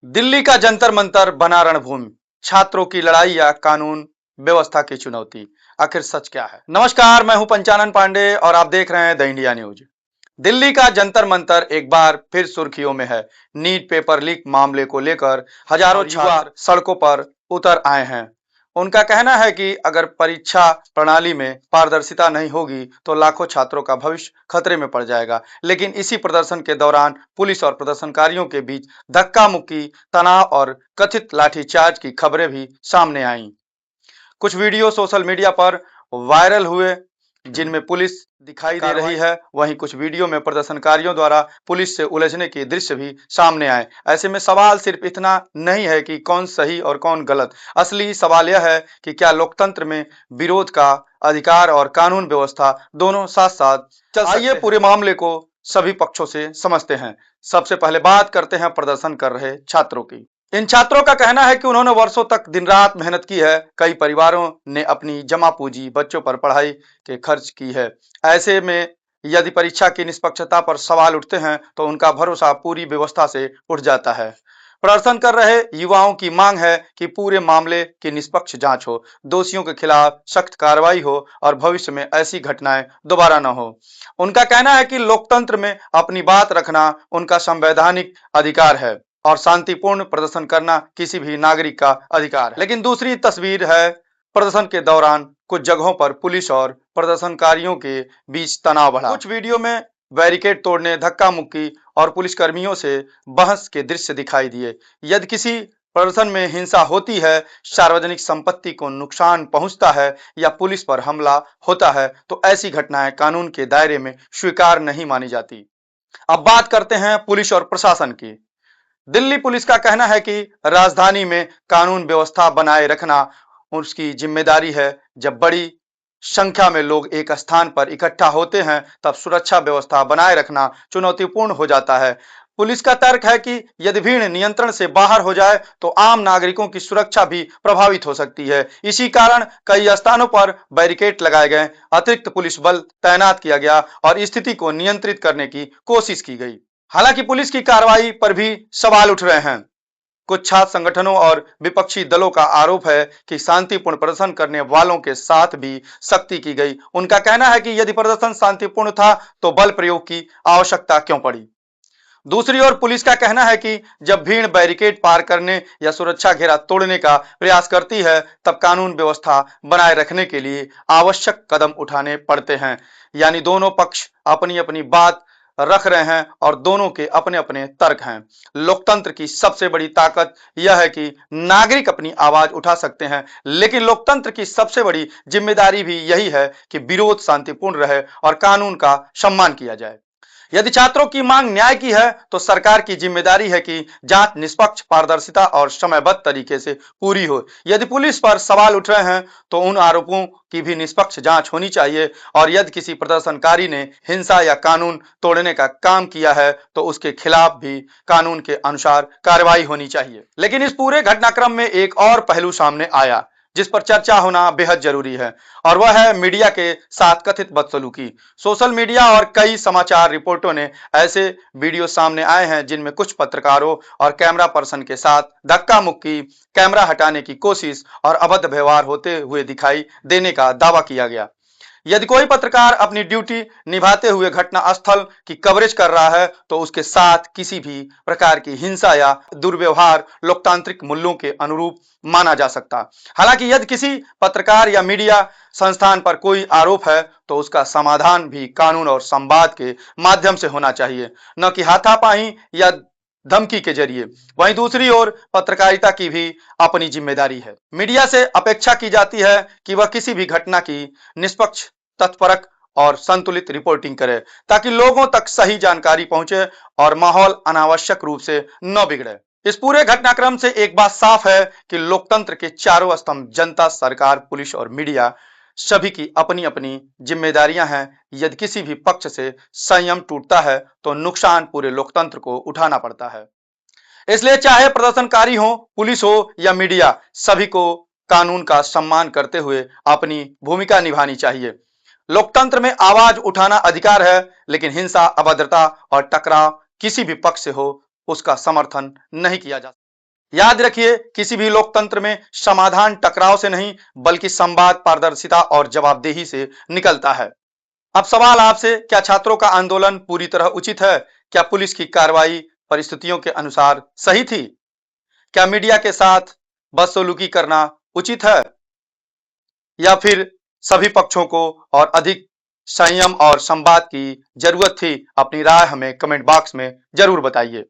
दिल्ली का जंतर मंतर बना रणभूमि, छात्रों की लड़ाई या कानून व्यवस्था की चुनौती, आखिर सच क्या है? नमस्कार, मैं हूं पंचानन पांडे और आप देख रहे हैं द इंडिया न्यूज। दिल्ली का जंतर मंतर एक बार फिर सुर्खियों में है। नीट पेपर लीक मामले को लेकर हजारों छात्र सड़कों पर उतर आए हैं। उनका कहना है कि अगर परीक्षा प्रणाली में पारदर्शिता नहीं होगी तो लाखों छात्रों का भविष्य खतरे में पड़ जाएगा। लेकिन इसी प्रदर्शन के दौरान पुलिस और प्रदर्शनकारियों के बीच धक्का मुक्की, तनाव और कथित लाठीचार्ज की खबरें भी सामने आईं। कुछ वीडियो सोशल मीडिया पर वायरल हुए जिनमें पुलिस दिखाई दे रही है, वहीं कुछ वीडियो में प्रदर्शनकारियों द्वारा पुलिस से उलझने के दृश्य भी सामने आए। ऐसे में सवाल सिर्फ इतना नहीं है कि कौन सही और कौन गलत, असली सवाल यह है कि क्या लोकतंत्र में विरोध का अधिकार और कानून व्यवस्था दोनों साथ साथ चल सकते हैं। आइए पूरे मामले को सभी पक्षों से समझते हैं। सबसे पहले बात करते हैं प्रदर्शन कर रहे छात्रों की। इन छात्रों का कहना है कि उन्होंने वर्षों तक दिन रात मेहनत की है। कई परिवारों ने अपनी जमा पूंजी बच्चों पर पढ़ाई के खर्च की है। ऐसे में यदि परीक्षा की निष्पक्षता पर सवाल उठते हैं तो उनका भरोसा पूरी व्यवस्था से उठ जाता है। प्रदर्शन कर रहे युवाओं की मांग है कि पूरे मामले की निष्पक्ष जांच हो, दोषियों के खिलाफ सख्त कार्रवाई हो और भविष्य में ऐसी घटनाएं दोबारा न हो। उनका कहना है कि लोकतंत्र में अपनी बात रखना उनका संवैधानिक अधिकार है और शांतिपूर्ण प्रदर्शन करना किसी भी नागरिक का अधिकार है। लेकिन दूसरी तस्वीर है प्रदर्शन के दौरान कुछ जगहों पर पुलिस और प्रदर्शनकारियों के बीच तनाव बढ़ा। कुछ वीडियो में बैरिकेड तोड़ने, धक्का मुक्की और पुलिसकर्मियों से बहस के दृश्य दिखाई दिए। यदि किसी प्रदर्शन में हिंसा होती है, सार्वजनिक संपत्ति को नुकसान पहुंचता है या पुलिस पर हमला होता है तो ऐसी घटनाएं कानून के दायरे में स्वीकार नहीं मानी जाती। अब बात करते हैं पुलिस और प्रशासन की। दिल्ली पुलिस का कहना है कि राजधानी में कानून व्यवस्था बनाए रखना उसकी जिम्मेदारी है। जब बड़ी संख्या में लोग एक स्थान पर इकट्ठा होते हैं तब सुरक्षा व्यवस्था बनाए रखना चुनौतीपूर्ण हो जाता है। पुलिस का तर्क है कि यदि भीड़ नियंत्रण से बाहर हो जाए तो आम नागरिकों की सुरक्षा भी प्रभावित हो सकती है। इसी कारण कई स्थानों पर बैरिकेड लगाए गए, अतिरिक्त पुलिस बल तैनात किया गया और स्थिति को नियंत्रित करने की कोशिश की गई। हालांकि पुलिस की कार्रवाई पर भी सवाल उठ रहे हैं। कुछ छात्र संगठनों और विपक्षी दलों का आरोप है कि शांतिपूर्ण प्रदर्शन करने वालों के साथ भी सख्ती की गई। उनका कहना है कि यदि प्रदर्शन शांतिपूर्ण था तो बल प्रयोग की आवश्यकता क्यों पड़ी। दूसरी ओर पुलिस का कहना है कि जब भीड़ बैरिकेड पार करने या सुरक्षा घेरा तोड़ने का प्रयास करती है तब कानून व्यवस्था बनाए रखने के लिए आवश्यक कदम उठाने पड़ते हैं। यानी दोनों पक्ष अपनी अपनी बात रख रहे हैं और दोनों के अपने अपने तर्क हैं। लोकतंत्र की सबसे बड़ी ताकत यह है कि नागरिक अपनी आवाज उठा सकते हैं, लेकिन लोकतंत्र की सबसे बड़ी जिम्मेदारी भी यही है कि विरोध शांतिपूर्ण रहे और कानून का सम्मान किया जाए। यदि छात्रों की मांग न्याय की है तो सरकार की जिम्मेदारी है कि जांच निष्पक्ष, पारदर्शिता और समयबद्ध तरीके से पूरी हो। यदि पुलिस पर सवाल उठ रहे हैं तो उन आरोपों की भी निष्पक्ष जांच होनी चाहिए और यदि किसी प्रदर्शनकारी ने हिंसा या कानून तोड़ने का काम किया है तो उसके खिलाफ भी कानून के अनुसार कार्रवाई होनी चाहिए। लेकिन इस पूरे घटनाक्रम में एक और पहलू सामने आया जिस पर चर्चा होना बेहद जरूरी है और वह है मीडिया के साथ कथित बदसलूकी। सोशल मीडिया और कई समाचार रिपोर्टों ने ऐसे वीडियो सामने आए हैं जिनमें कुछ पत्रकारों और कैमरा पर्सन के साथ धक्का मुक्की, कैमरा हटाने की कोशिश और अभद्र व्यवहार होते हुए दिखाई देने का दावा किया गया। यदि कोई पत्रकार अपनी ड्यूटी निभाते हुए घटना स्थल की कवरेज कर रहा है तो उसके साथ किसी भी प्रकार की हिंसा या दुर्व्यवहार लोकतांत्रिक मूल्यों के अनुरूप माना जा सकता। हालांकि यदि किसी पत्रकार या मीडिया संस्थान पर कोई आरोप है तो उसका समाधान भी कानून और संवाद के माध्यम से होना चाहिए, न कि हाथापाई या धमकी के जरिए। वहीं दूसरी ओर पत्रकारिता की भी अपनी जिम्मेदारी है। मीडिया से अपेक्षा की जाती है कि वह किसी भी घटना की निष्पक्ष, तत्परक और संतुलित रिपोर्टिंग करे ताकि लोगों तक सही जानकारी पहुंचे और माहौल अनावश्यक रूप से न बिगड़े। इस पूरे घटनाक्रम से एक बात साफ है कि लोकतंत्र के चारों स्तंभ, जनता, सरकार, पुलिस और मीडिया, सभी की अपनी अपनी जिम्मेदारियां हैं। यदि किसी भी पक्ष से संयम टूटता है तो नुकसान पूरे लोकतंत्र को उठाना पड़ता है। इसलिए चाहे प्रदर्शनकारी हो, पुलिस हो या मीडिया, सभी को कानून का सम्मान करते हुए अपनी भूमिका निभानी चाहिए। लोकतंत्र में आवाज उठाना अधिकार है, लेकिन हिंसा, अभद्रता और टकराव किसी भी पक्ष से हो उसका समर्थन नहीं किया जा सकता। याद रखिए, किसी भी लोकतंत्र में समाधान टकराव से नहीं बल्कि संवाद, पारदर्शिता और जवाबदेही से निकलता है। अब सवाल आपसे, क्या छात्रों का आंदोलन पूरी तरह उचित है? क्या पुलिस की कार्रवाई परिस्थितियों के अनुसार सही थी? क्या मीडिया के साथ बदसलूकी करना उचित है, या फिर सभी पक्षों को और अधिक संयम और संवाद की जरूरत थी? अपनी राय हमें कमेंट बॉक्स में जरूर बताइए।